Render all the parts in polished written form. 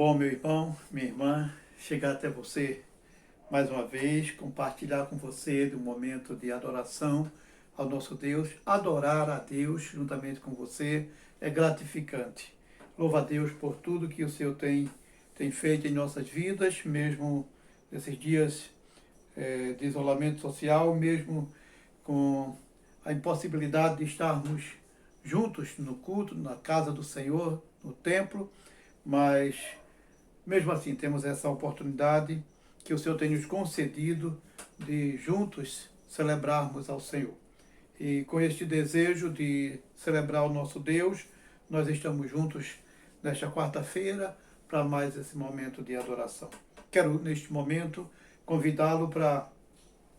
bom, meu irmão, minha irmã, chegar até você mais uma vez, compartilhar com você do momento de adoração ao nosso Deus. Adorar a Deus juntamente com você é gratificante. Louva a Deus por tudo que o Senhor tem feito em nossas vidas, mesmo nesses dias de isolamento social, mesmo com a impossibilidade de estarmos juntos no culto, na casa do Senhor, no templo, mas mesmo assim temos essa oportunidade que o Senhor tem nos concedido de juntos celebrarmos ao Senhor. E com este desejo de celebrar o nosso Deus, nós estamos juntos nesta quarta-feira para mais esse momento de adoração. Quero, neste momento, convidá-lo para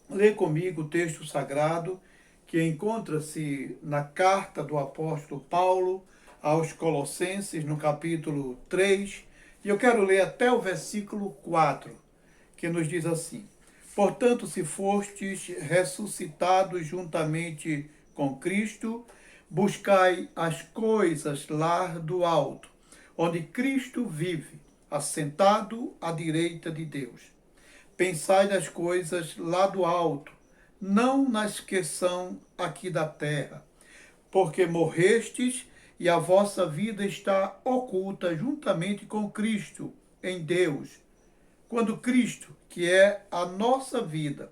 ler comigo o texto sagrado que encontra-se na carta do apóstolo Paulo aos Colossenses, no capítulo 3, e eu quero ler até o versículo 4, que nos diz assim: Portanto, se fostes ressuscitados juntamente com Cristo, buscai as coisas lá do alto, onde Cristo vive, assentado à direita de Deus. Pensai nas coisas lá do alto, não nas que são aqui da terra, porque morrestes e a vossa vida está oculta juntamente com Cristo em Deus. Quando Cristo, que é a nossa vida,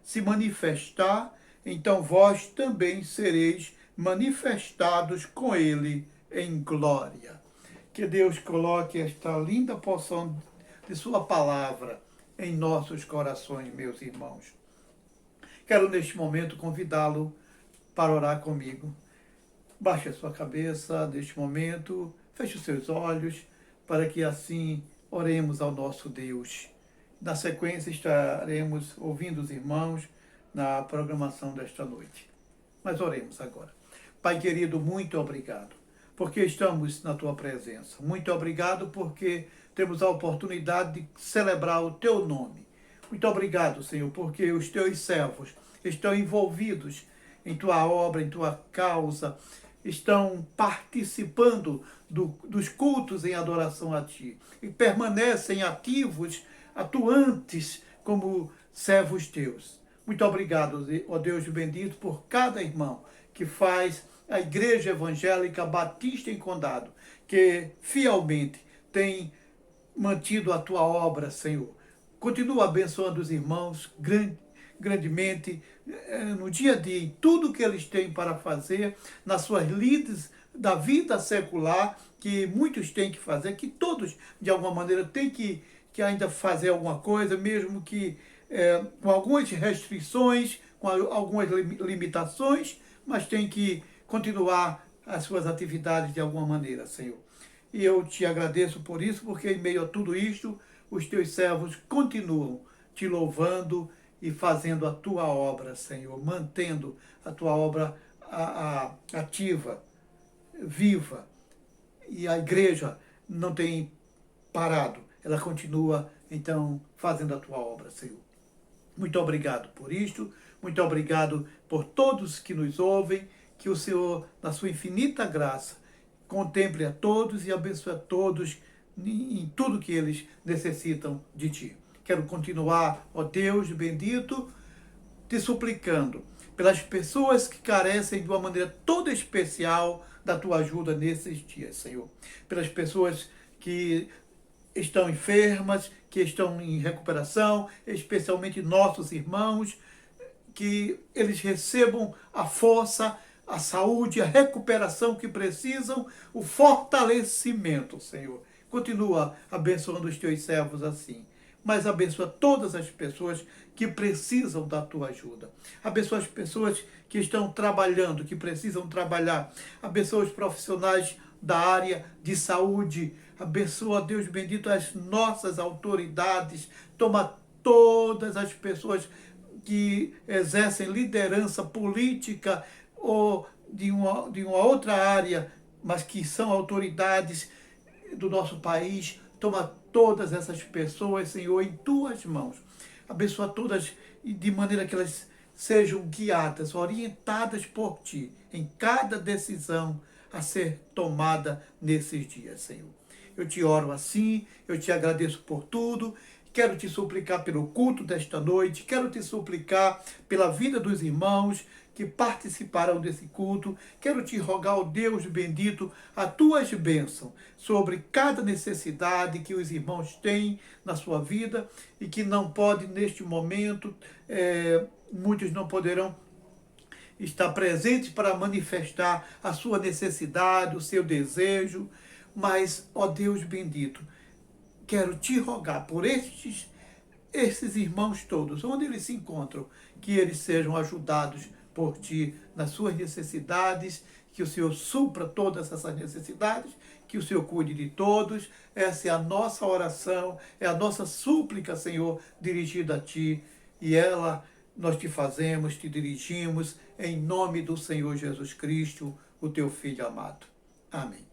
se manifestar, então vós também sereis manifestados com Ele em glória. Que Deus coloque esta linda porção de sua palavra em nossos corações, meus irmãos. Quero neste momento convidá-lo para orar comigo. Baixe a sua cabeça neste momento, feche os seus olhos, para que assim oremos ao nosso Deus. Na sequência estaremos ouvindo os irmãos na programação desta noite. Mas oremos agora. Pai querido, muito obrigado, porque estamos na tua presença. Muito obrigado porque temos a oportunidade de celebrar o teu nome. Muito obrigado, Senhor, porque os teus servos estão envolvidos em tua obra, em tua causa, estão participando dos cultos em adoração a ti e permanecem ativos, atuantes como servos teus. Muito obrigado, ó Deus bendito, por cada irmão que faz a Igreja Evangélica Batista em Condado, que fielmente tem mantido a tua obra, Senhor. Continua abençoando os irmãos grandemente no dia a dia, em tudo que eles têm para fazer, nas suas lides da vida secular, que muitos têm que fazer, que todos, de alguma maneira, têm que ainda fazer alguma coisa, mesmo que com algumas restrições, com algumas limitações, mas tem que continuar as suas atividades de alguma maneira, Senhor. E eu te agradeço por isso, porque em meio a tudo isto, os teus servos continuam te louvando e fazendo a tua obra, Senhor, mantendo a tua obra ativa, viva. E a igreja não tem parado, ela continua, então, fazendo a tua obra, Senhor. Muito obrigado por isto, muito obrigado por todos que nos ouvem, que o Senhor, na sua infinita graça, contemple a todos e abençoe a todos em tudo que eles necessitam de ti. Quero continuar, ó Deus bendito, te suplicando pelas pessoas que carecem de uma maneira toda especial da tua ajuda nesses dias, Senhor. Pelas pessoas que estão enfermas, que estão em recuperação, especialmente nossos irmãos, que eles recebam a força, a saúde, a recuperação que precisam, o fortalecimento, Senhor. Continua abençoando os teus servos assim, mas abençoa todas as pessoas que precisam da tua ajuda. Abençoa as pessoas que estão trabalhando, que precisam trabalhar. Abençoa os profissionais da área de saúde. Abençoa, Deus bendito, as nossas autoridades. Toma todas as pessoas que exercem liderança política ou de uma outra área, mas que são autoridades do nosso país. Toma todas essas pessoas, Senhor, em tuas mãos. Abençoa todas de maneira que elas sejam guiadas, orientadas por ti em cada decisão a ser tomada nesses dias, Senhor. eu te oro assim, eu te agradeço por tudo. Quero te suplicar pelo culto desta noite, quero te suplicar pela vida dos irmãos que participarão desse culto. Quero te rogar, ó Deus bendito, as tuas bênçãos sobre cada necessidade que os irmãos têm na sua vida e que não pode neste momento, muitos não poderão estar presentes para manifestar a sua necessidade, o seu desejo, mas, ó Deus bendito, quero te rogar por esses irmãos todos, onde eles se encontram, que eles sejam ajudados por ti nas suas necessidades, que o Senhor supra todas essas necessidades, que o Senhor cuide de todos. Essa é a nossa oração, é a nossa súplica, Senhor, dirigida a ti, e ela nós te fazemos, te dirigimos, em nome do Senhor Jesus Cristo, o teu Filho amado. Amém.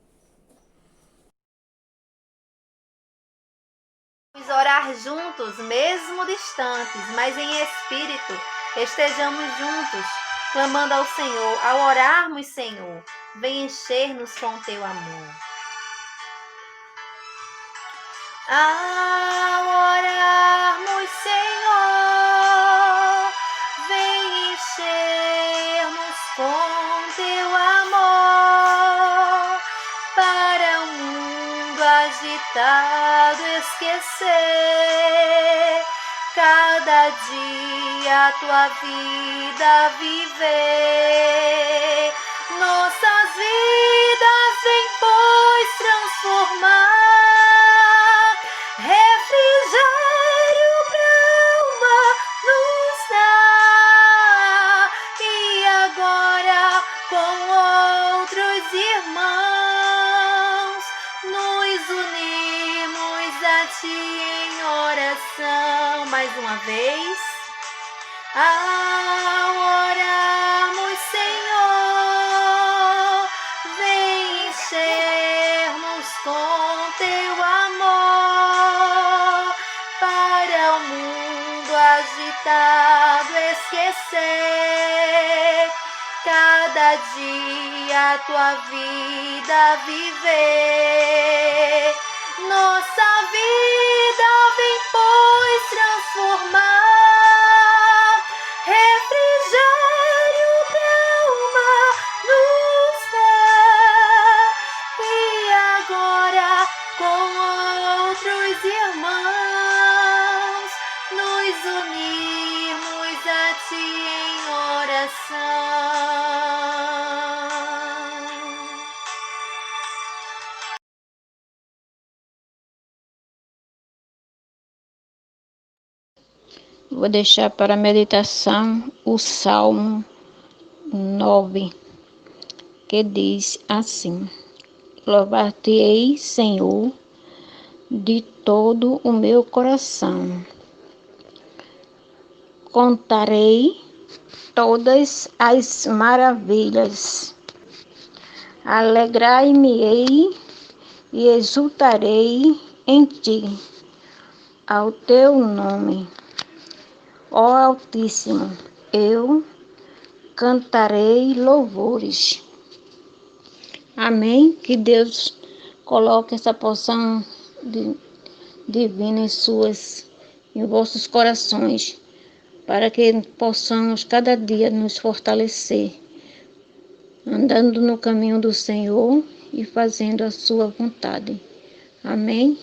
Vamos orar juntos, mesmo distantes, mas em espírito, estejamos juntos, clamando ao Senhor. Ao orarmos, Senhor, vem encher-nos com teu amor. Ao orarmos, Senhor, vem encher-nos com teu amor, para o mundo agitado esquecer, cada dia a tua vida viver. Nossas vidas vem, pois, transformar, refrigério pra alma nos dá. E agora com outros irmãos nos unimos a ti em oração. Mais uma vez. Ao orarmos, Senhor, vem encher-nos com teu amor, para o mundo agitado esquecer, cada dia a tua vida viver. Nossa vida vem, pois, transformar, refrigério pra alma nos dá. E agora com outros irmãos nos unimos a ti em oração. Vou deixar para a meditação o Salmo 9, que diz assim: Louvar-te-ei, Senhor, de todo o meu coração. Contarei todas as maravilhas. Alegrai-me-ei e exultarei em ti, ao teu nome. Ó Altíssimo, eu cantarei louvores. Amém? Que Deus coloque essa porção divina em vossos corações, para que possamos cada dia nos fortalecer, andando no caminho do Senhor e fazendo a sua vontade. Amém?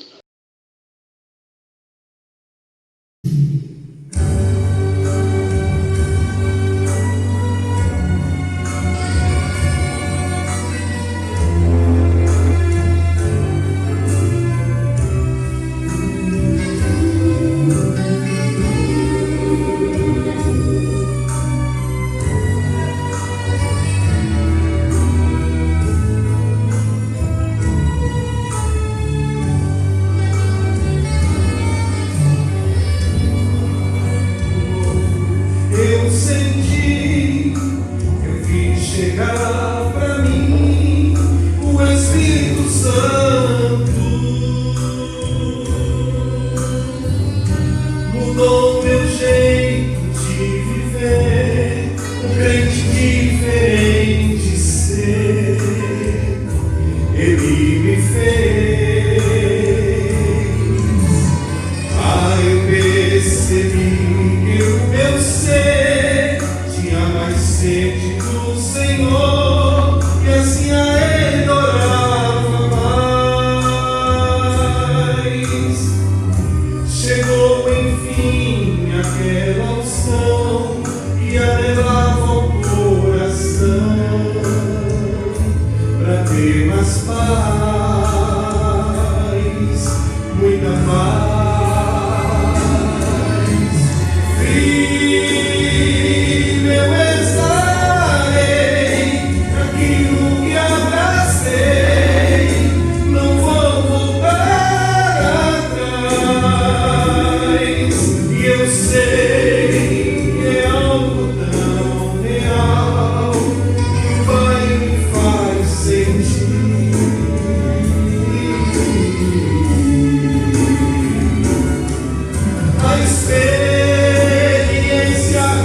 sei, é algo tão real que vai e me faz sentir. A experiência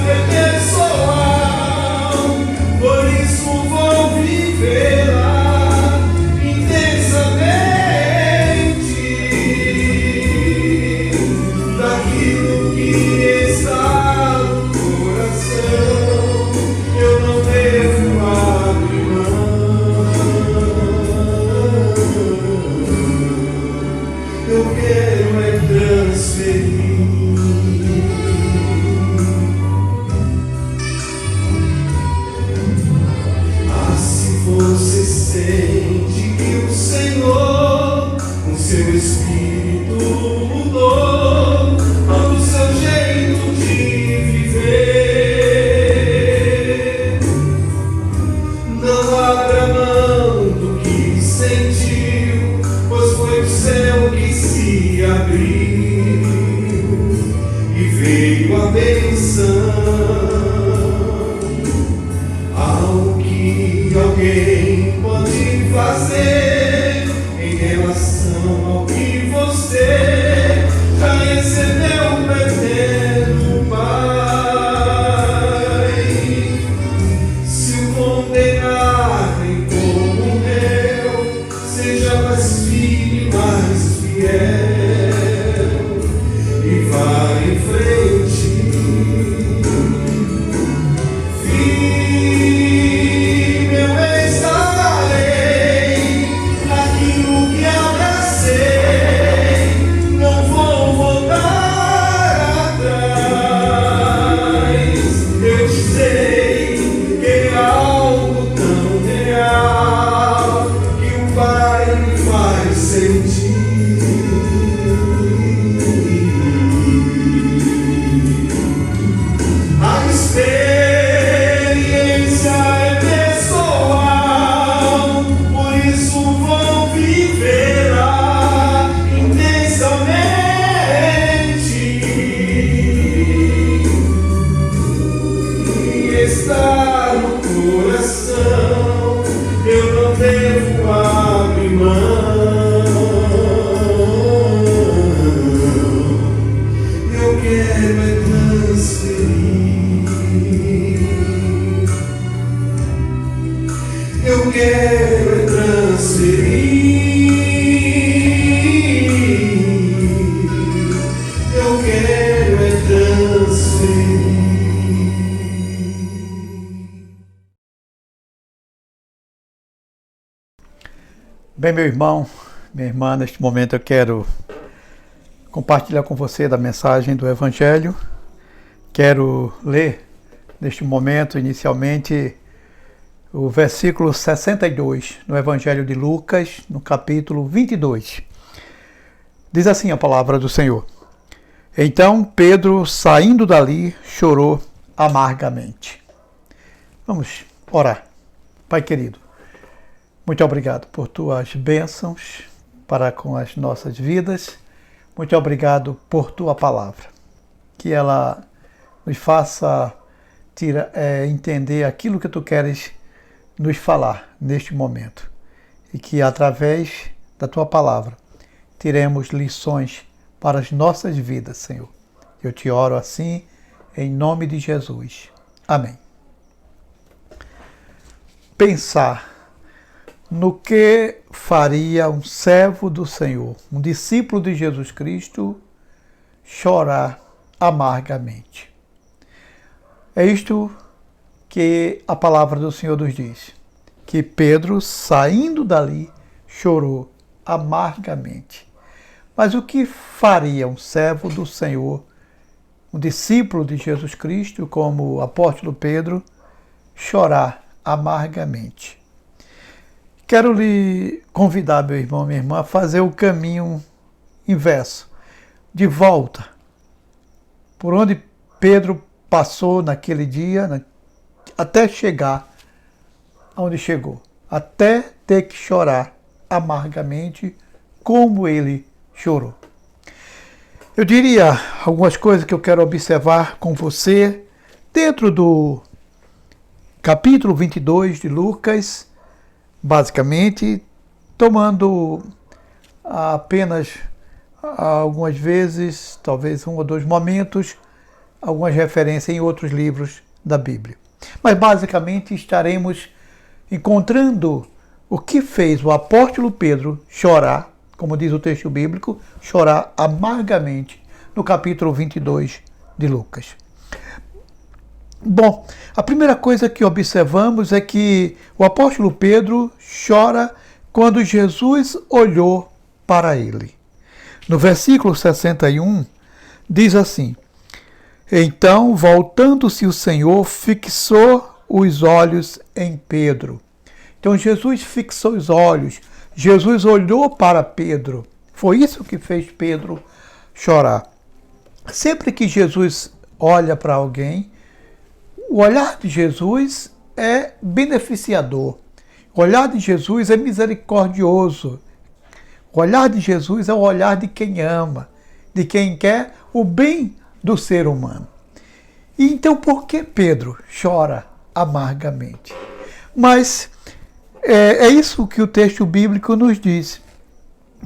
é pessoal, por isso vou vivê-la intensamente. Daquilo que está no coração, eu não devo abrir mão. Eu quero é transferir. Você sente que o Senhor, com seu Espírito, mudou todo o seu jeito de viver. Não abra mão do que sentiu, pois foi o céu que se abriu e veio a benção. Alguém pode fazer em relação ao que você já recebeu do eterno Pai. Se o condenarem como réu, seja mais firme, mais fiel e vá em frente. Está no coração, eu não devo abrir mão. Eu quero é transferir. Eu quero é transferir. Eu quero é transferir. Bem, meu irmão, minha irmã, neste momento eu quero compartilhar com você da mensagem do Evangelho. Quero ler, neste momento, inicialmente, o versículo 62, no Evangelho de Lucas, no capítulo 22. Diz assim a palavra do Senhor. Então Pedro, saindo dali, chorou amargamente. Vamos orar. Pai querido, muito obrigado por tuas bênçãos para com as nossas vidas. Muito obrigado por tua palavra. Que ela nos faça entender aquilo que tu queres nos falar neste momento. E que através da tua palavra tiremos lições para as nossas vidas, Senhor. Eu te oro assim, em nome de Jesus. Amém. Pensar no que faria um servo do Senhor, um discípulo de Jesus Cristo, chorar amargamente. É isto que a palavra do Senhor nos diz, que Pedro, saindo dali, chorou amargamente. Mas o que faria um servo do Senhor, um discípulo de Jesus Cristo, como o apóstolo Pedro, chorar amargamente? Quero lhe convidar, meu irmão, minha irmã, a fazer o caminho inverso, de volta, por onde Pedro passou naquele dia, até chegar onde chegou, até ter que chorar amargamente, como ele chorou. Eu diria algumas coisas que eu quero observar com você dentro do capítulo 22 de Lucas, basicamente, tomando apenas algumas vezes, talvez um ou dois momentos, algumas referências em outros livros da Bíblia. Mas basicamente estaremos encontrando o que fez o apóstolo Pedro chorar, como diz o texto bíblico, chorar amargamente no capítulo 22 de Lucas. Bom, a primeira coisa que observamos é que o apóstolo Pedro chora quando Jesus olhou para ele. No versículo 61, diz assim: Então, voltando-se o Senhor, fixou os olhos em Pedro. Então, Jesus fixou os olhos, Jesus olhou para Pedro. Foi isso que fez Pedro chorar. Sempre que Jesus olha para alguém, o olhar de Jesus é beneficiador. O olhar de Jesus é misericordioso. O olhar de Jesus é o olhar de quem ama, de quem quer o bem do ser humano. E então, por que Pedro chora amargamente? Mas é isso que o texto bíblico nos diz,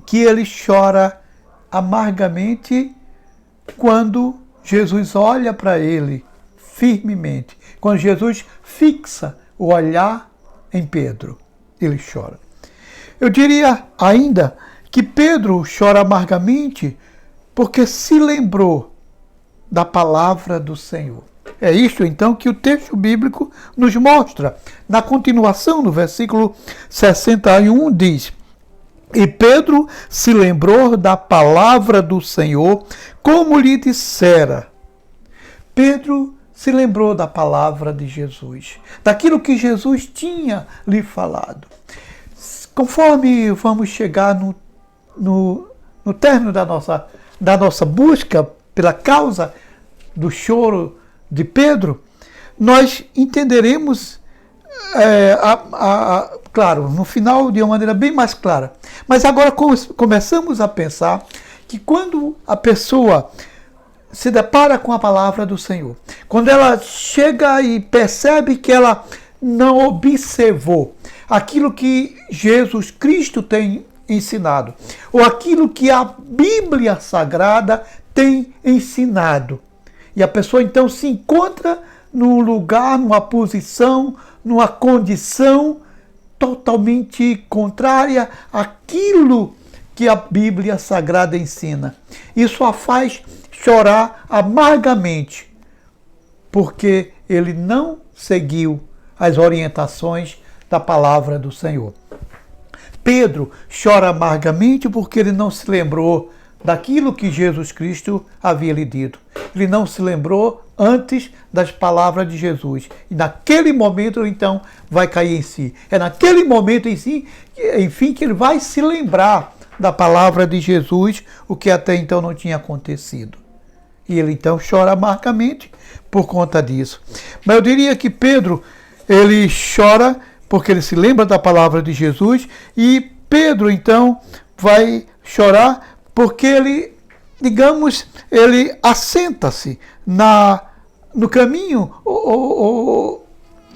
que ele chora amargamente quando Jesus olha para ele firmemente, quando Jesus fixa o olhar em Pedro, ele chora. Eu diria ainda que Pedro chora amargamente porque se lembrou da palavra do Senhor. É isto então que o texto bíblico nos mostra. Na continuação, no versículo 61, diz: E Pedro se lembrou da palavra do Senhor, como lhe dissera. Pedro se lembrou da palavra de Jesus, daquilo que Jesus tinha lhe falado. Conforme vamos chegar no término da nossa busca pela causa do choro de Pedro, nós entenderemos, claro, no final de uma maneira bem mais clara. Mas agora começamos a pensar que quando a pessoa se depara com a palavra do Senhor, quando ela chega e percebe que ela não observou aquilo que Jesus Cristo tem ensinado, ou aquilo que a Bíblia Sagrada tem ensinado, e a pessoa então se encontra num lugar, numa posição, numa condição totalmente contrária àquilo que a Bíblia Sagrada ensina. Isso a faz chorar amargamente, porque ele não seguiu as orientações da palavra do Senhor. Pedro chora amargamente porque ele não se lembrou daquilo que Jesus Cristo havia lhe dito. Ele não se lembrou antes das palavras de Jesus. E naquele momento, então, vai cair em si. É naquele momento em si, enfim, que ele vai se lembrar da palavra de Jesus, o que até então não tinha acontecido. E ele, então, chora amargamente por conta disso. Mas eu diria que Pedro, ele chora porque ele se lembra da palavra de Jesus, e Pedro, então, vai chorar porque ele, digamos, ele assenta-se no caminho, ou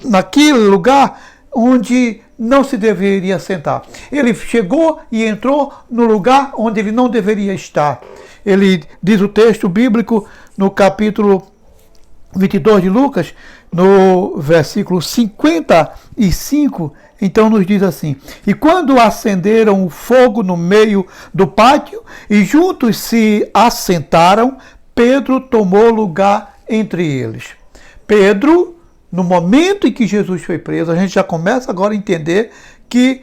naquele lugar onde não se deveria sentar. Ele chegou e entrou no lugar onde ele não deveria estar. Ele diz o texto bíblico no capítulo 22 de Lucas, no versículo 55, então nos diz assim: E quando acenderam o fogo no meio do pátio e juntos se assentaram, Pedro tomou lugar entre eles. Pedro, no momento em que Jesus foi preso, a gente já começa agora a entender que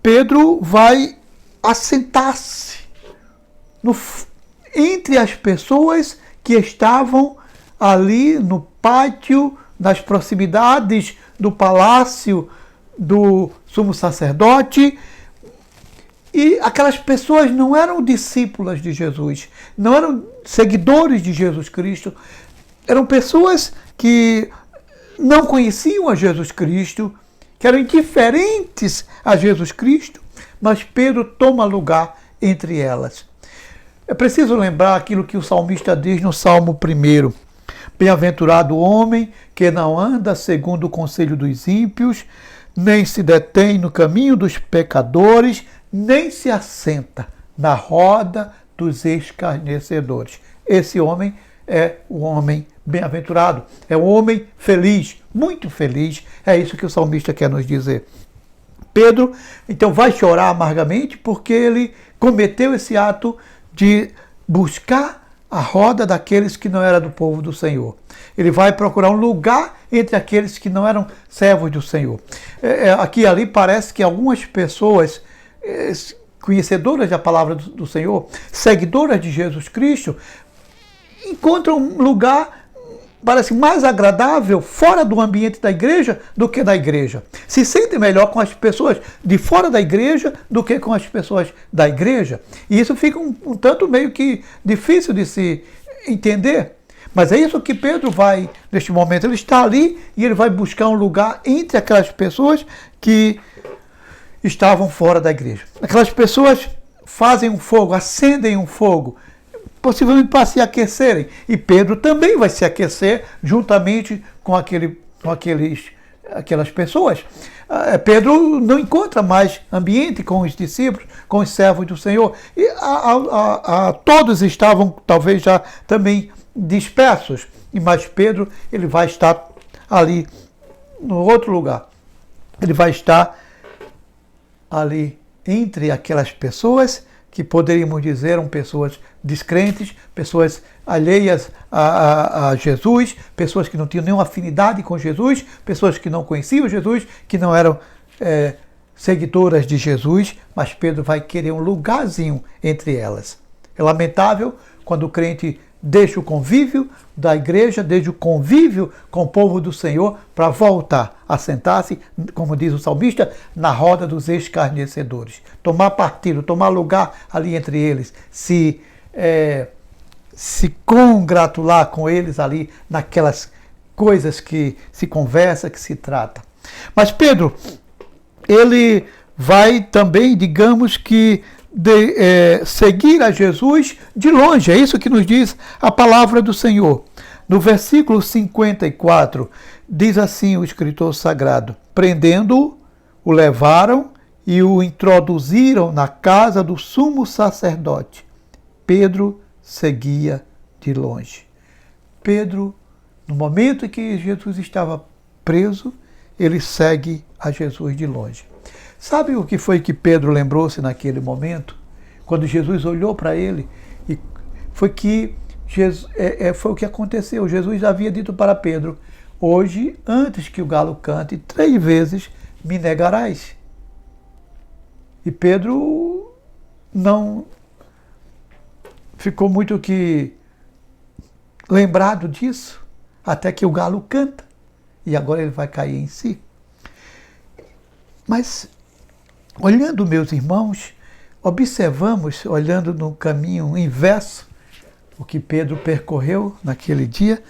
Pedro vai assentar-se entre as pessoas que estavam ali no pátio, nas proximidades do palácio do sumo sacerdote. E aquelas pessoas não eram discípulas de Jesus, não eram seguidores de Jesus Cristo, eram pessoas que não conheciam a Jesus Cristo, que eram indiferentes a Jesus Cristo, mas Pedro toma lugar entre elas. É preciso lembrar aquilo que o salmista diz no Salmo 1. Bem-aventurado o homem que não anda segundo o conselho dos ímpios, nem se detém no caminho dos pecadores, nem se assenta na roda dos escarnecedores. Esse homem é o homem bem-aventurado, é o homem feliz, muito feliz. É isso que o salmista quer nos dizer. Pedro, então, vai chorar amargamente porque ele cometeu esse ato de buscar a roda daqueles que não eram do povo do Senhor. Ele vai procurar um lugar entre aqueles que não eram servos do Senhor. Aqui e ali parece que algumas pessoas conhecedoras da palavra do Senhor, seguidoras de Jesus Cristo, encontram um lugar, parece mais agradável, fora do ambiente da igreja do que da igreja. Se sentem melhor com as pessoas de fora da igreja do que com as pessoas da igreja. E isso fica um tanto meio que difícil de se entender. Mas é isso que Pedro vai, neste momento. Ele está ali e ele vai buscar um lugar entre aquelas pessoas que estavam fora da igreja. Aquelas pessoas fazem um fogo, acendem um fogo, possivelmente para se aquecerem. E Pedro também vai se aquecer juntamente com aquelas pessoas. Pedro não encontra mais ambiente com os discípulos, com os servos do Senhor. E todos estavam talvez já também dispersos. Mas Pedro, ele vai estar ali no outro lugar. Ele vai estar ali entre aquelas pessoas que poderíamos dizer eram pessoas descrentes, pessoas alheias a Jesus, pessoas que não tinham nenhuma afinidade com Jesus, pessoas que não conheciam Jesus, que não eram seguidoras de Jesus, mas Pedro vai querer um lugarzinho entre elas. É lamentável quando o crente deixa o convívio da igreja, deixa o convívio com o povo do Senhor para voltar a sentar-se, como diz o salmista, na roda dos escarnecedores. Tomar partido, tomar lugar ali entre eles, se congratular com eles ali naquelas coisas que se conversa, que se trata. Mas Pedro, ele vai também, digamos que, seguir a Jesus de longe. É isso que nos diz a palavra do Senhor. No versículo 54, diz assim o escritor sagrado: prendendo-o, o levaram e o introduziram na casa do sumo sacerdote. Pedro seguia de longe. Pedro, no momento em que Jesus estava preso, ele segue a Jesus de longe. Sabe o que foi que Pedro lembrou-se naquele momento? Quando Jesus olhou para ele, e foi o que aconteceu. Jesus havia dito para Pedro: hoje, antes que o galo cante, 3 vezes me negarás. E Pedro não ficou muito que lembrado disso, até que o galo canta. E agora ele vai cair em si. Mas, olhando, meus irmãos, observamos, olhando no caminho inverso, o que Pedro percorreu naquele dia,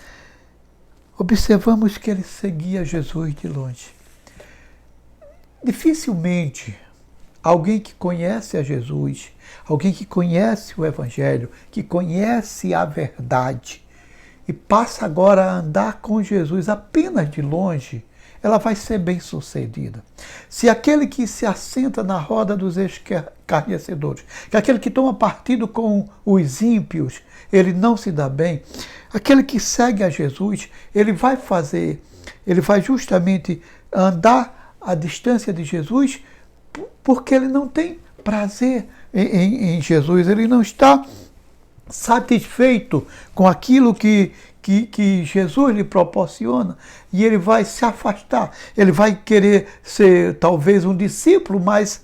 observamos que ele seguia Jesus de longe. Dificilmente alguém que conhece a Jesus, alguém que conhece o Evangelho, que conhece a verdade, e passa agora a andar com Jesus apenas de longe, ela vai ser bem-sucedida. Se aquele que se assenta na roda dos escarnecedores, que aquele que toma partido com os ímpios, ele não se dá bem, aquele que segue a Jesus, ele vai justamente andar à distância de Jesus, porque ele não tem prazer em Jesus, ele não está satisfeito com aquilo que Jesus lhe proporciona, e ele vai se afastar. Ele vai querer ser talvez um discípulo, mas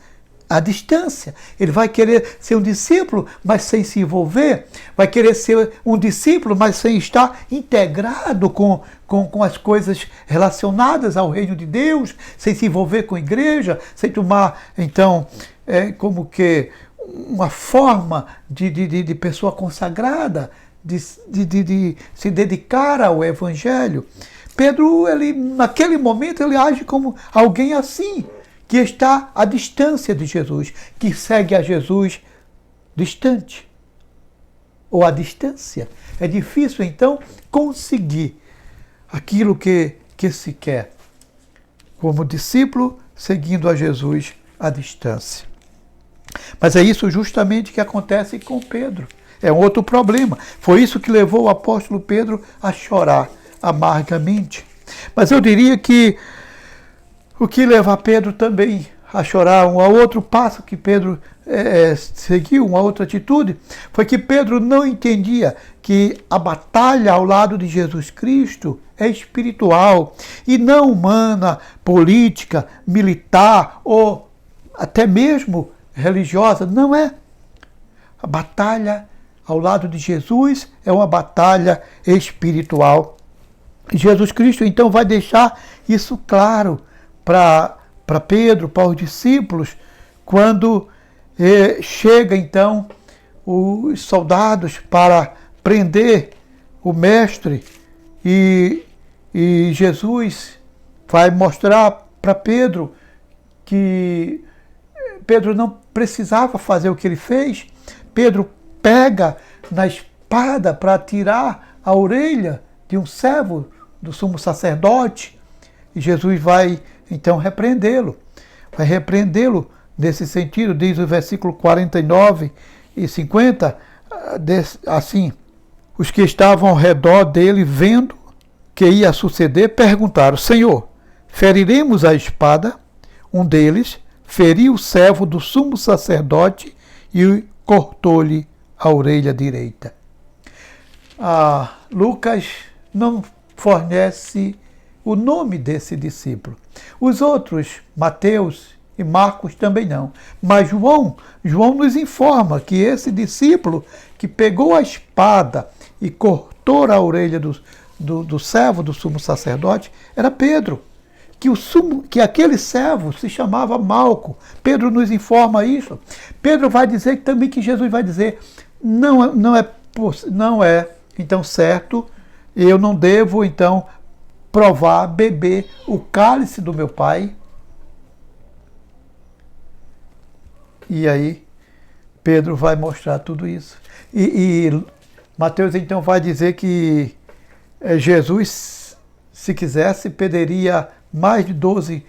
à distância. Ele vai querer ser um discípulo, mas sem se envolver. Vai querer ser um discípulo, mas sem estar integrado com as coisas relacionadas ao reino de Deus, sem se envolver com a igreja, sem tomar, então, como que uma forma de pessoa consagrada, de se dedicar ao Evangelho. Pedro, naquele momento, ele age como alguém assim, que está à distância de Jesus, que segue a Jesus distante. ou à distância. É difícil, então, conseguir aquilo que se quer, como discípulo, seguindo a Jesus à distância. Mas é isso justamente que acontece com Pedro. É um outro problema. Foi isso que levou o apóstolo Pedro a chorar amargamente. Mas eu diria que o que leva Pedro também a chorar, um outro passo que Pedro seguiu, uma outra atitude, foi que Pedro não entendia que a batalha ao lado de Jesus Cristo é espiritual e não humana, política, militar ou até mesmo religiosa. Não é. A batalha ao lado de Jesus é uma batalha espiritual. Jesus Cristo, então, vai deixar isso claro para Pedro, para os discípulos, quando chega, então, os soldados para prender o mestre e Jesus vai mostrar para Pedro que Pedro não precisava fazer o que ele fez. Pedro pega na espada para tirar a orelha de um servo do sumo sacerdote e Jesus vai então repreendê-lo. Vai repreendê-lo nesse sentido, diz o versículo 49 e 50, assim: os que estavam ao redor dele, vendo que ia suceder, perguntaram: Senhor, feriremos a espada? Um deles feriu o servo do sumo sacerdote e cortou-lhe a orelha direita. Lucas não fornece o nome desse discípulo. Os outros, Mateus e Marcos, também não. Mas João nos informa que esse discípulo que pegou a espada e cortou a orelha do servo do sumo sacerdote era Pedro. Que aquele servo se chamava Malco. Pedro nos informa isso. Pedro vai dizer também que Jesus vai dizer: não é então certo, eu não devo então beber o cálice do meu Pai. E aí Pedro vai mostrar tudo isso. E Mateus então vai dizer que Jesus, se quisesse, pediria mais de 12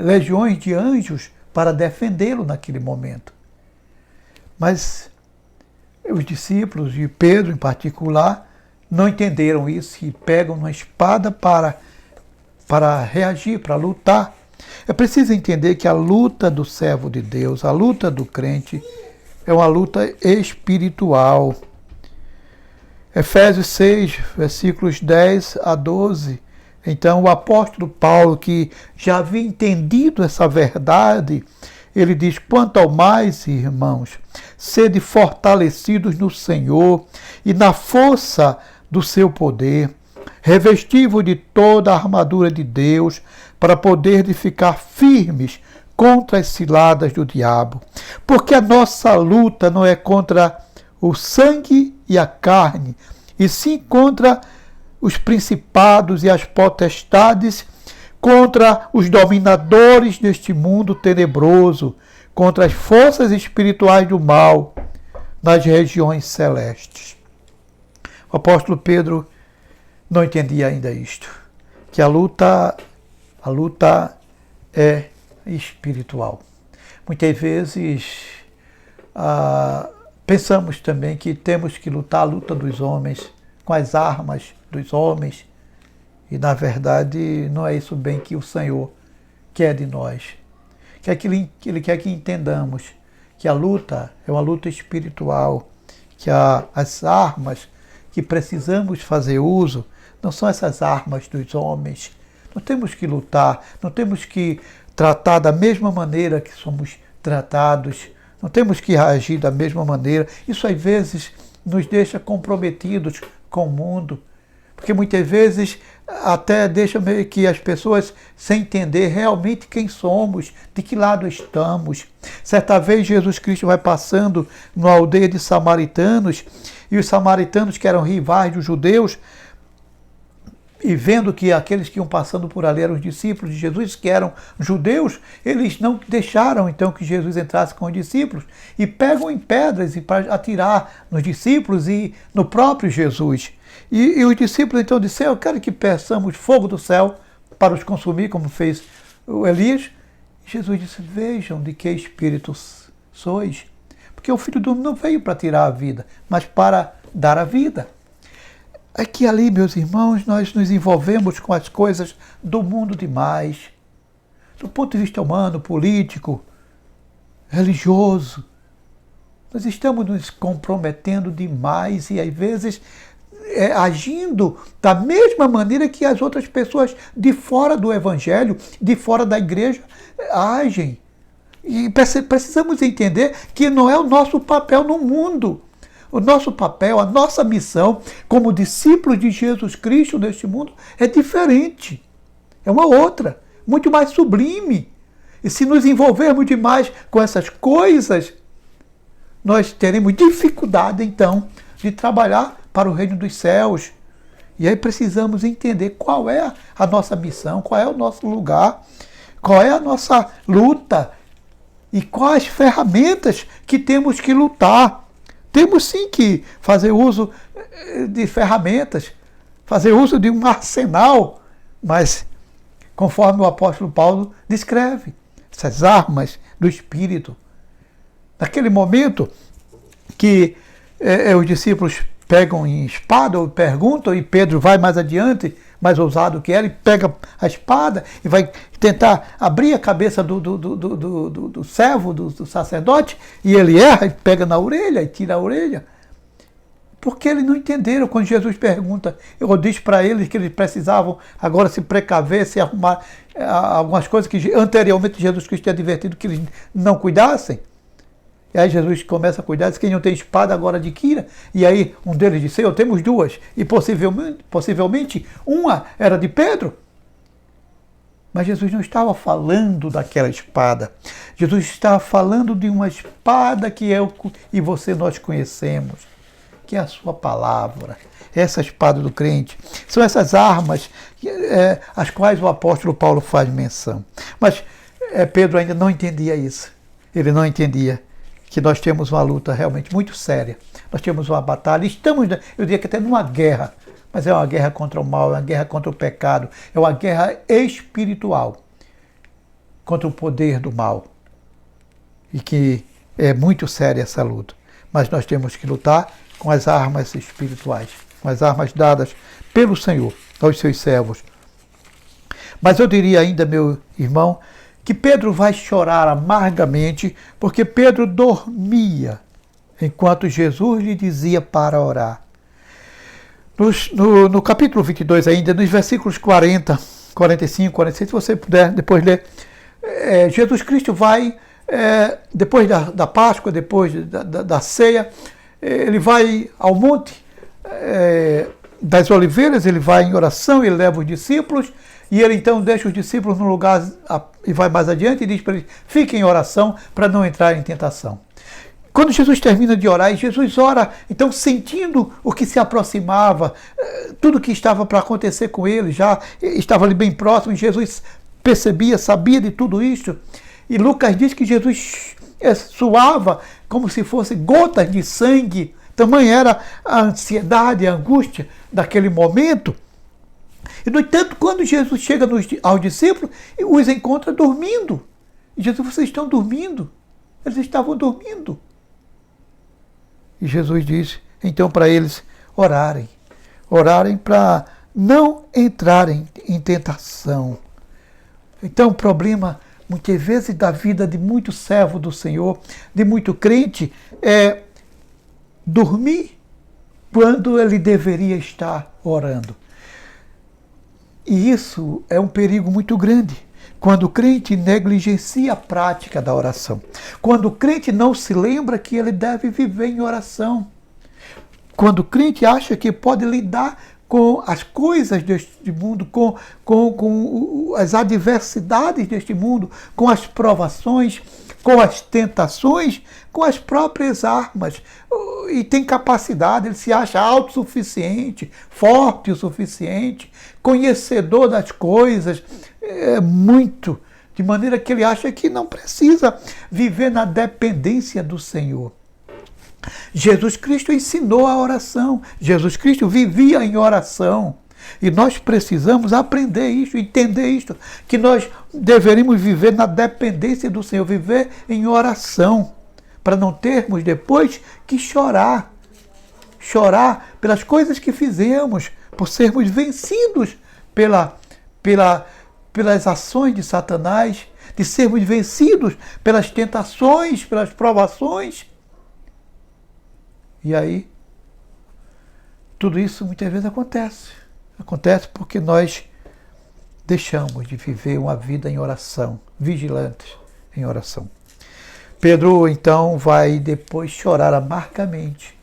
legiões de anjos para defendê-lo naquele momento. Mas os discípulos, e Pedro em particular, não entenderam isso e pegam uma espada para reagir, para lutar. É preciso entender que a luta do servo de Deus, a luta do crente, é uma luta espiritual. Efésios 6, versículos 10 a 12. Então, o apóstolo Paulo, que já havia entendido essa verdade, ele diz: quanto ao mais, irmãos, sede fortalecidos no Senhor e na força do seu poder, revestivos de toda a armadura de Deus, para poder ficar firmes contra as ciladas do diabo. Porque a nossa luta não é contra o sangue e a carne, e sim contra os principados e as potestades, contra os dominadores deste mundo tenebroso, contra as forças espirituais do mal nas regiões celestes. O apóstolo Pedro não entendia ainda isto, que a luta é espiritual. Muitas vezes pensamos também que temos que lutar a luta dos homens, com as armas dos homens, e na verdade não é isso bem que o Senhor quer de nós. Ele quer que entendamos que a luta é uma luta espiritual, que as armas que precisamos fazer uso não são essas armas dos homens. Não temos que lutar, não temos que tratar da mesma maneira que somos tratados, não temos que reagir da mesma maneira. Isso às vezes nos deixa comprometidos com o mundo, porque muitas vezes até deixa meio que as pessoas sem entender realmente quem somos, de que lado estamos. Certa vez Jesus Cristo vai passando numa aldeia de samaritanos, e os samaritanos, que eram rivais dos judeus, e vendo que aqueles que iam passando por ali eram os discípulos de Jesus, que eram judeus, eles não deixaram então que Jesus entrasse com os discípulos e pegam em pedras e para atirar nos discípulos e no próprio Jesus. E os discípulos então disseram: eu quero que peçamos fogo do céu para os consumir, como fez o Elias. Jesus disse: vejam de que espírito sois, porque o Filho do Homem não veio para tirar a vida, mas para dar a vida. É que ali, meus irmãos, nós nos envolvemos com as coisas do mundo demais, do ponto de vista humano, político, religioso. Nós estamos nos comprometendo demais e, às vezes, agindo da mesma maneira que as outras pessoas de fora do Evangelho, de fora da igreja, agem. E precisamos entender que não é o nosso papel no mundo. O nosso papel, a nossa missão como discípulos de Jesus Cristo neste mundo é diferente. É uma outra, muito mais sublime. E se nos envolvermos demais com essas coisas, nós teremos dificuldade, então, de trabalhar para o reino dos céus. E aí precisamos entender qual é a nossa missão, qual é o nosso lugar, qual é a nossa luta e quais ferramentas que temos que lutar. Temos sim que fazer uso de ferramentas, fazer uso de um arsenal, mas conforme o apóstolo Paulo descreve, essas armas do Espírito. Naquele momento que os discípulos pegam em espada ou perguntam, e Pedro vai mais adiante, mais ousado que ela, e pega a espada e vai tentar abrir a cabeça do servo, do sacerdote, e ele erra e pega na orelha e tira a orelha. Porque eles não entenderam quando Jesus pergunta, eu disse para eles que eles precisavam agora se precaver, se arrumar algumas coisas que anteriormente Jesus Cristo tinha advertido que eles não cuidassem. E aí Jesus começa a cuidar, diz: quem não tem espada agora adquira. E aí um deles disse: eu temos duas. E possivelmente uma era de Pedro. Mas Jesus não estava falando daquela espada. Jesus estava falando de uma espada que eu e você nós conhecemos, que é a sua palavra. Essa espada do crente. São essas armas as quais o apóstolo Paulo faz menção. Mas Pedro ainda não entendia isso. Ele não entendia que nós temos uma luta realmente muito séria. Nós temos uma batalha, estamos, eu diria que até numa guerra, mas é uma guerra contra o mal, é uma guerra contra o pecado, é uma guerra espiritual contra o poder do mal. E que é muito séria essa luta. Mas nós temos que lutar com as armas espirituais, com as armas dadas pelo Senhor aos seus servos. Mas eu diria ainda, meu irmão, que Pedro vai chorar amargamente, porque Pedro dormia enquanto Jesus lhe dizia para orar. No capítulo 22 ainda, nos versículos 40, 45, 46, se você puder depois ler, Jesus Cristo vai, depois da Páscoa, depois da ceia, ele vai ao monte das Oliveiras, ele vai em oração, ele leva os discípulos, e ele então deixa os discípulos no lugar e vai mais adiante e diz para eles: fiquem em oração para não entrar em tentação. Quando Jesus termina de orar, e Jesus ora, então sentindo o que se aproximava, tudo que estava para acontecer com ele, já estava ali bem próximo, e Jesus percebia, sabia de tudo isso. E Lucas diz que Jesus suava como se fossem gotas de sangue, tamanha era a ansiedade, a angústia daquele momento. E, no entanto, quando Jesus chega aos discípulos, os encontra dormindo. E Jesus: vocês estão dormindo? Eles estavam dormindo. E Jesus diz, então, para eles orarem. Orarem para não entrarem em tentação. Então, o problema, muitas vezes, da vida de muito servo do Senhor, de muito crente, é dormir quando ele deveria estar orando. E isso é um perigo muito grande, quando o crente negligencia a prática da oração, quando o crente não se lembra que ele deve viver em oração, quando o crente acha que pode lidar com as coisas deste mundo, com as adversidades deste mundo, com as provações, com as tentações, com as próprias armas. E tem capacidade, ele se acha autossuficiente, forte o suficiente, conhecedor das coisas, muito, de maneira que ele acha que não precisa viver na dependência do Senhor. Jesus Cristo ensinou a oração, Jesus Cristo vivia em oração. E nós precisamos aprender isso, entender isso, que nós deveríamos viver na dependência do Senhor, viver em oração, para não termos depois que chorar pelas coisas que fizemos, por sermos vencidos pelas ações de Satanás, de sermos vencidos pelas tentações, pelas provações. E aí, tudo isso muitas vezes acontece. Acontece porque nós deixamos de viver uma vida em oração, vigilantes em oração. Pedro, então, vai depois chorar amargamente,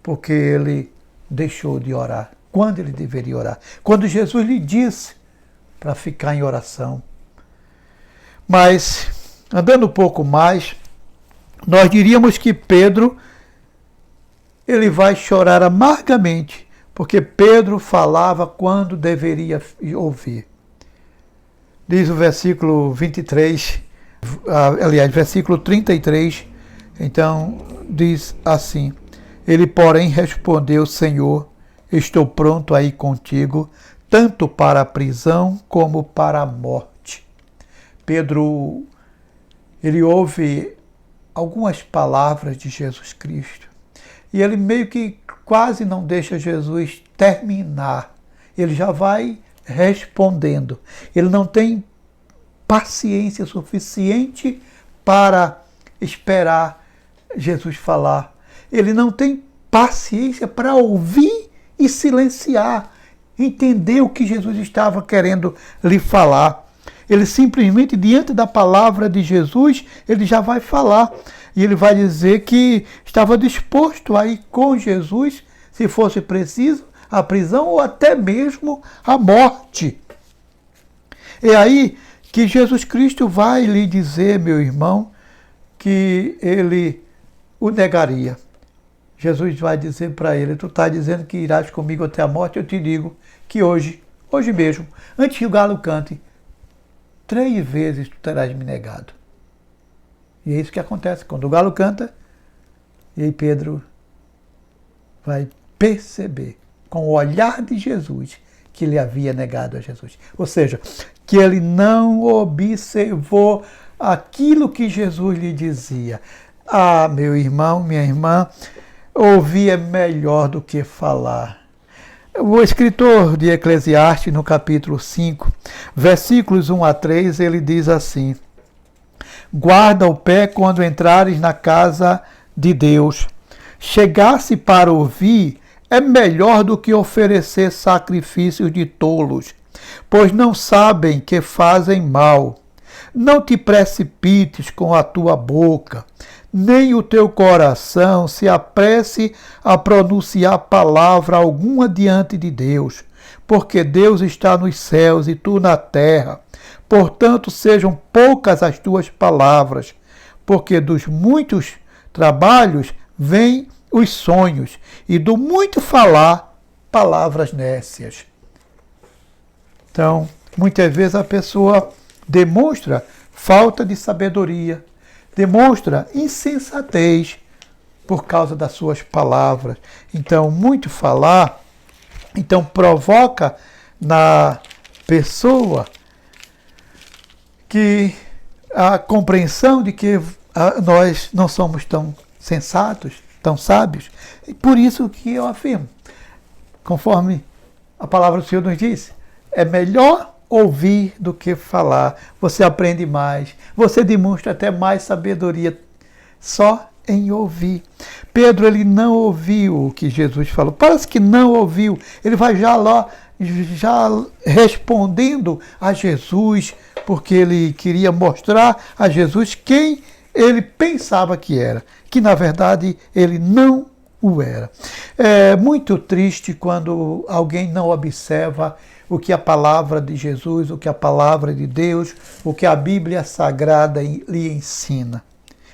porque ele deixou de orar. Quando ele deveria orar? Quando Jesus lhe disse para ficar em oração. Mas, andando um pouco mais, nós diríamos que Pedro, ele vai chorar amargamente, porque Pedro falava quando deveria ouvir. Diz o versículo 23, aliás, versículo 33, então diz assim: ele, porém, respondeu: Senhor, estou pronto a ir contigo, tanto para a prisão como para a morte. Pedro, ele ouve algumas palavras de Jesus Cristo, e ele meio que quase não deixa Jesus terminar. Ele já vai respondendo. Ele não tem paciência suficiente para esperar Jesus falar. Ele não tem paciência para ouvir e silenciar, entender o que Jesus estava querendo lhe falar. Ele simplesmente, diante da palavra de Jesus, ele já vai falar. E ele vai dizer que estava disposto a ir com Jesus, se fosse preciso, à prisão ou até mesmo à morte. É aí que Jesus Cristo vai lhe dizer, meu irmão, que ele o negaria. Jesus vai dizer para ele: tu está dizendo que irás comigo até a morte, eu te digo que hoje mesmo, antes que o galo cante, 3 vezes tu terás me negado. E é isso que acontece quando o galo canta, e aí Pedro vai perceber, com o olhar de Jesus, que ele havia negado a Jesus. Ou seja, que ele não observou aquilo que Jesus lhe dizia. Ah, meu irmão, minha irmã, ouvir é melhor do que falar. O escritor de Eclesiastes, no capítulo 5, versículos 1 a 3, ele diz assim: guarda o pé quando entrares na casa de Deus. Chegar-se para ouvir é melhor do que oferecer sacrifícios de tolos, pois não sabem que fazem mal. Não te precipites com a tua boca, nem o teu coração se apresse a pronunciar palavra alguma diante de Deus, porque Deus está nos céus e tu na terra. Portanto, sejam poucas as tuas palavras, porque dos muitos trabalhos vêm os sonhos, e do muito falar, palavras nécias. Então, muitas vezes a pessoa demonstra falta de sabedoria, demonstra insensatez por causa das suas palavras. Então, muito falar, então provoca na pessoa que a compreensão de que nós não somos tão sensatos, tão sábios. E por isso que eu afirmo, conforme a palavra do Senhor nos diz, é melhor ouvir do que falar. Você aprende mais, você demonstra até mais sabedoria só em ouvir. Pedro, ele não ouviu o que Jesus falou. Parece que não ouviu. Ele vai já respondendo a Jesus, porque ele queria mostrar a Jesus quem ele pensava que era, que na verdade ele não o era. É muito triste quando alguém não observa o que a palavra de Jesus, o que a palavra de Deus, o que a Bíblia Sagrada lhe ensina.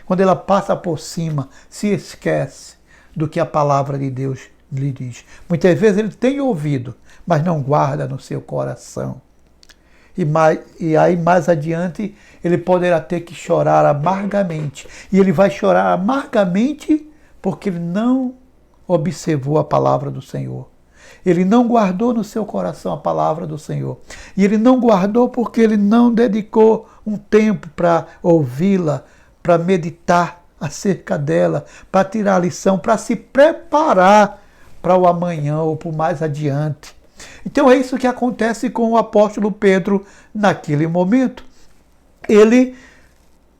Quando ela passa por cima, se esquece do que a palavra de Deus lhe diz. Muitas vezes ele tem ouvido, mas não guarda no seu coração. E aí mais adiante ele poderá ter que chorar amargamente. E ele vai chorar amargamente porque ele não observou a palavra do Senhor. Ele não guardou no seu coração a palavra do Senhor. E ele não guardou porque ele não dedicou um tempo para ouvi-la, para meditar acerca dela, para tirar a lição, para se preparar para o amanhã ou para o mais adiante. Então é isso que acontece com o apóstolo Pedro naquele momento. Ele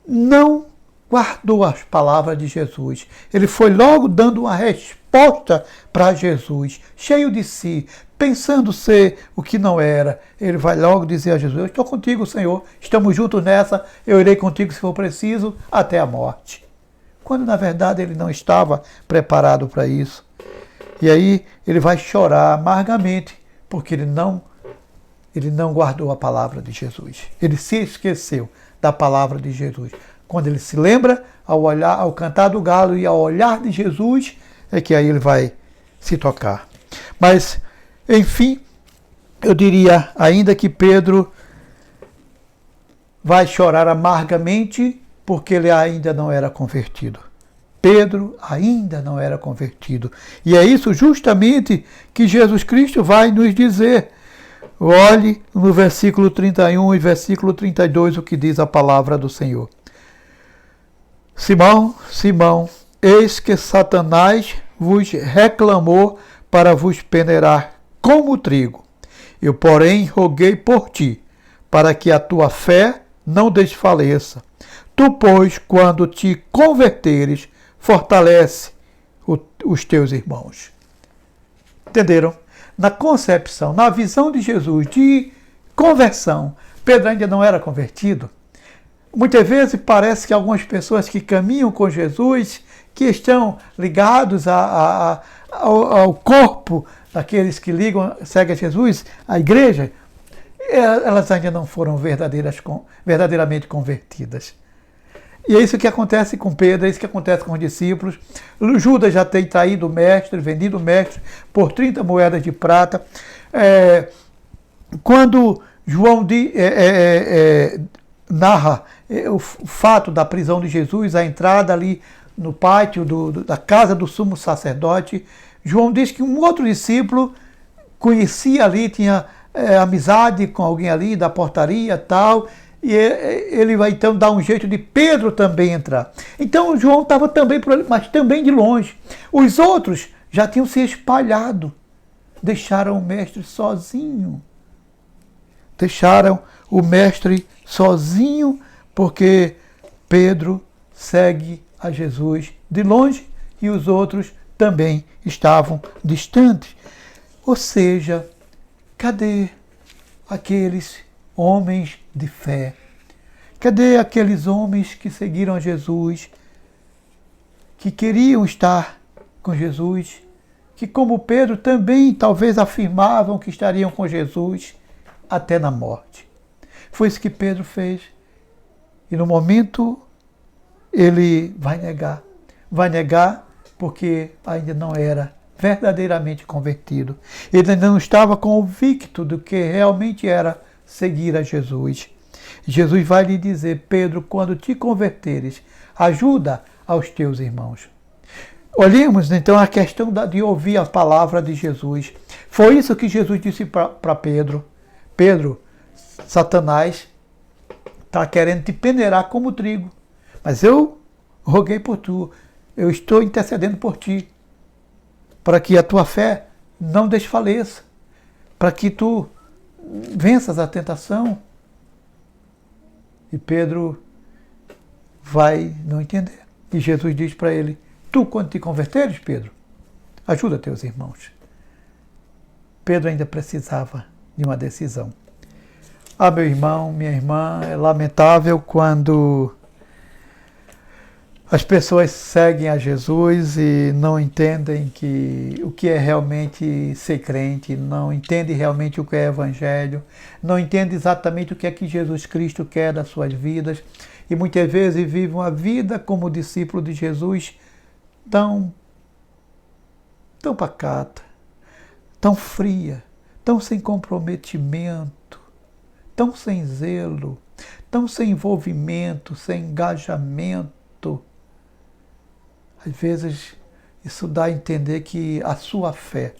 não guardou as palavras de Jesus. Ele foi logo dando uma resposta para Jesus, cheio de si, pensando ser o que não era. Ele vai logo dizer a Jesus: eu estou contigo, Senhor, estamos juntos nessa, eu irei contigo se for preciso, até a morte. Quando na verdade ele não estava preparado para isso. E aí ele vai chorar amargamente, porque ele não guardou a palavra de Jesus. Ele se esqueceu da palavra de Jesus. Quando ele se lembra, ao cantar do galo e ao olhar de Jesus, é que aí ele vai se tocar. Mas, enfim, eu diria ainda que Pedro vai chorar amargamente porque ele ainda não era convertido. Pedro ainda não era convertido. E é isso justamente que Jesus Cristo vai nos dizer. Olhe no versículo 31 e versículo 32 o que diz a palavra do Senhor. Simão, Simão, eis que Satanás vos reclamou para vos peneirar como trigo. Eu, porém, roguei por ti, para que a tua fé não desfaleça. Tu, pois, quando te converteres, fortalece os teus irmãos. Entenderam? Na concepção, na visão de Jesus de conversão, Pedro ainda não era convertido. Muitas vezes parece que algumas pessoas que caminham com Jesus, que estão ligados ao corpo daqueles que seguem a Jesus, a igreja, elas ainda não foram verdadeiramente convertidas. E é isso que acontece com Pedro, é isso que acontece com os discípulos. Judas já tem traído o mestre, vendido o mestre por 30 moedas de prata. Quando João narra o fato da prisão de Jesus, a entrada ali no pátio da casa do sumo sacerdote, João diz que um outro discípulo conhecia ali, tinha amizade com alguém ali da portaria e tal, e ele vai então dar um jeito de Pedro também entrar. Então João estava também por ali, mas também de longe. Os outros já tinham se espalhado, deixaram o mestre sozinho. Deixaram o mestre sozinho, porque Pedro segue a Jesus de longe e os outros também estavam distantes. Ou seja, cadê aqueles homens de fé? Cadê aqueles homens que seguiram a Jesus, que queriam estar com Jesus, que como Pedro também talvez afirmavam que estariam com Jesus até na morte? Foi isso que Pedro fez. E no momento ele vai negar. Vai negar porque ainda não era verdadeiramente convertido. Ele ainda não estava convicto do que realmente era seguir a Jesus. Jesus vai lhe dizer: Pedro, quando te converteres, ajuda aos teus irmãos. Olhemos então a questão de ouvir a palavra de Jesus. Foi isso que Jesus disse para Pedro. Pedro, Satanás está querendo te peneirar como trigo, mas eu roguei por tu, eu estou intercedendo por ti, para que a tua fé não desfaleça, para que tu venças a tentação. E Pedro vai não entender. E Jesus diz para ele: tu, quando te converteres, Pedro, ajuda teus irmãos. Pedro ainda precisava de uma decisão. Ah, meu irmão, minha irmã, é lamentável quando As pessoas seguem a Jesus e não entendem o que é realmente ser crente, não entendem realmente o que é evangelho, não entendem exatamente o que é que Jesus Cristo quer das suas vidas e muitas vezes vivem uma vida como discípulo de Jesus tão pacata, tão fria, tão sem comprometimento, tão sem zelo, tão sem envolvimento, sem engajamento. Às vezes, isso dá a entender que a sua fé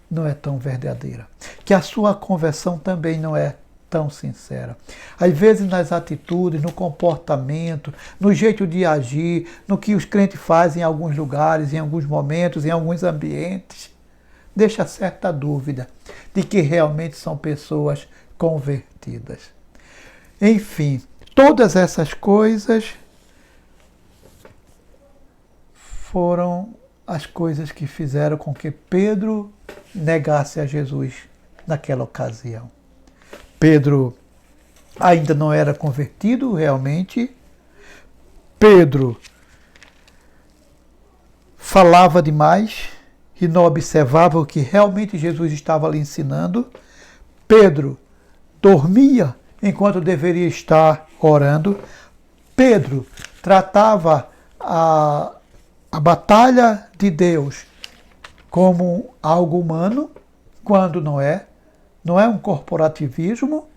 não é tão verdadeira, que a sua conversão também não é tão sincera. Às vezes, nas atitudes, no comportamento, no jeito de agir, no que os crentes fazem em alguns lugares, em alguns momentos, em alguns ambientes, deixa certa dúvida de que realmente são pessoas convertidas. Enfim, todas essas coisas foram as coisas que fizeram com que Pedro negasse a Jesus naquela ocasião. Pedro ainda não era convertido realmente. Pedro falava demais e não observava o que realmente Jesus estava lhe ensinando. Pedro dormia enquanto deveria estar orando. Pedro tratava a batalha de Deus como algo humano, quando não é. Não é um corporativismo,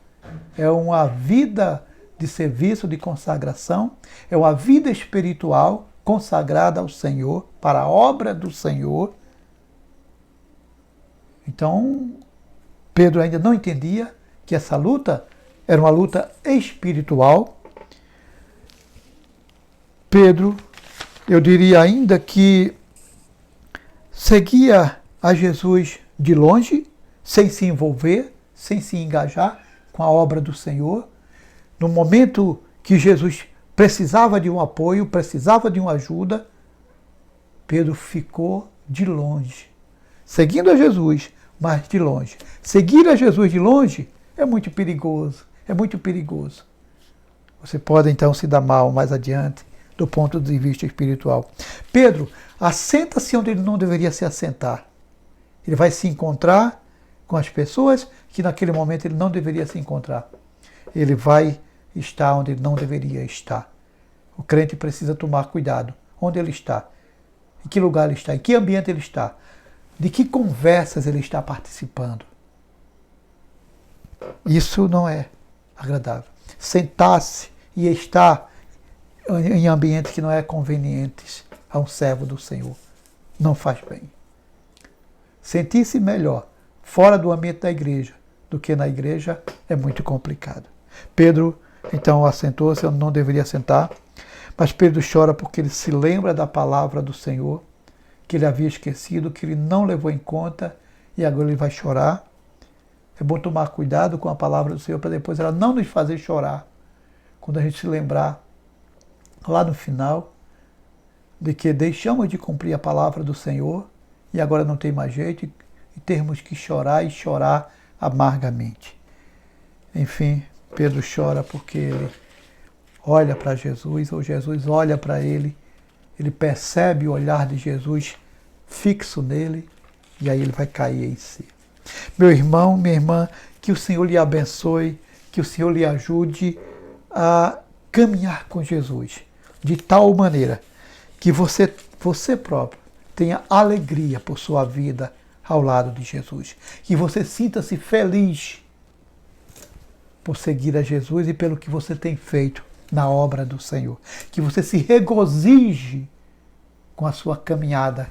é uma vida de serviço, de consagração, é uma vida espiritual consagrada ao Senhor, para a obra do Senhor. Então, Pedro ainda não entendia que essa luta era uma luta espiritual. Pedro, eu diria ainda que seguia a Jesus de longe, sem se envolver, sem se engajar com a obra do Senhor. No momento que Jesus precisava de um apoio, precisava de uma ajuda, Pedro ficou de longe, seguindo a Jesus, mas de longe. Seguir a Jesus de longe é muito perigoso, é muito perigoso. Você pode então se dar mal mais adiante do ponto de vista espiritual. Pedro assenta-se onde ele não deveria se assentar. Ele vai se encontrar com as pessoas que naquele momento ele não deveria se encontrar. Ele vai estar onde ele não deveria estar. O crente precisa tomar cuidado. Onde ele está? Em que lugar ele está? Em que ambiente ele está? De que conversas ele está participando? Isso não é agradável. Sentar-se e estar em ambientes que não é convenientes a um servo do Senhor não faz bem. Sentir-se melhor fora do ambiente da igreja do que na igreja é muito complicado. Pedro, então, assentou-se onde não deveria sentar, mas Pedro chora porque ele se lembra da palavra do Senhor, que ele havia esquecido, que ele não levou em conta, e agora ele vai chorar. É bom tomar cuidado com a palavra do Senhor para depois ela não nos fazer chorar, quando a gente se lembrar, lá no final, de que deixamos de cumprir a palavra do Senhor, e agora não tem mais jeito, e termos que chorar e chorar amargamente. Enfim, Pedro chora porque ele olha para Jesus, ou Jesus olha para ele percebe o olhar de Jesus fixo nele, e aí ele vai cair em si. Meu irmão, minha irmã, que o Senhor lhe abençoe, que o Senhor lhe ajude a caminhar com Jesus, de tal maneira que você próprio tenha alegria por sua vida ao lado de Jesus. Que você sinta-se feliz por seguir a Jesus e pelo que você tem feito na obra do Senhor. Que você se regozije com a sua caminhada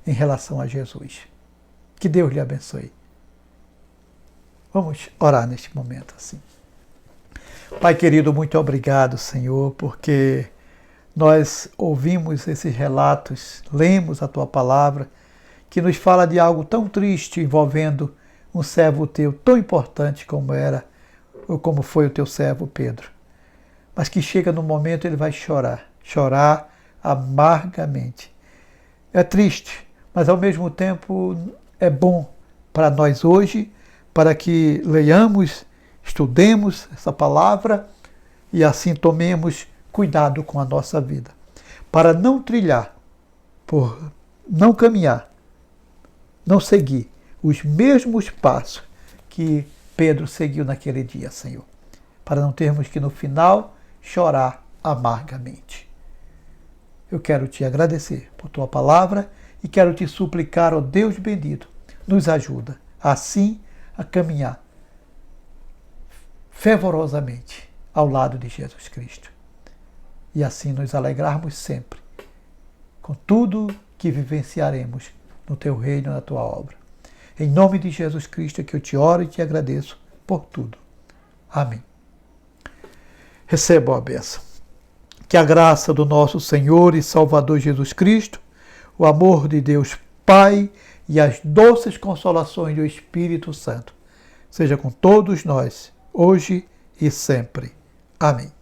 em relação a Jesus. Que Deus lhe abençoe. Vamos orar neste momento assim. Pai querido, muito obrigado, Senhor, porque nós ouvimos esses relatos, lemos a Tua palavra, que nos fala de algo tão triste envolvendo um servo Teu tão importante como era, ou como foi o Teu servo Pedro. Mas que chega no momento ele vai chorar amargamente. É triste, mas ao mesmo tempo é bom para nós hoje, para que leiamos, estudemos essa palavra e assim tomemos cuidado com a nossa vida. para não trilhar, por não caminhar, não seguir os mesmos passos que Pedro seguiu naquele dia, Senhor, para não termos que no final chorar amargamente. Eu quero te agradecer por tua palavra e quero te suplicar, ó Deus bendito, nos ajuda assim a caminhar fervorosamente ao lado de Jesus Cristo e assim nos alegrarmos sempre com tudo que vivenciaremos no teu reino e na tua obra. Em nome de Jesus Cristo é que eu te oro e te agradeço por tudo. Amém. Receba a bênção. Que a graça do nosso Senhor e Salvador Jesus Cristo, o amor de Deus Pai e as doces consolações do Espírito Santo seja com todos nós, hoje e sempre. Amém.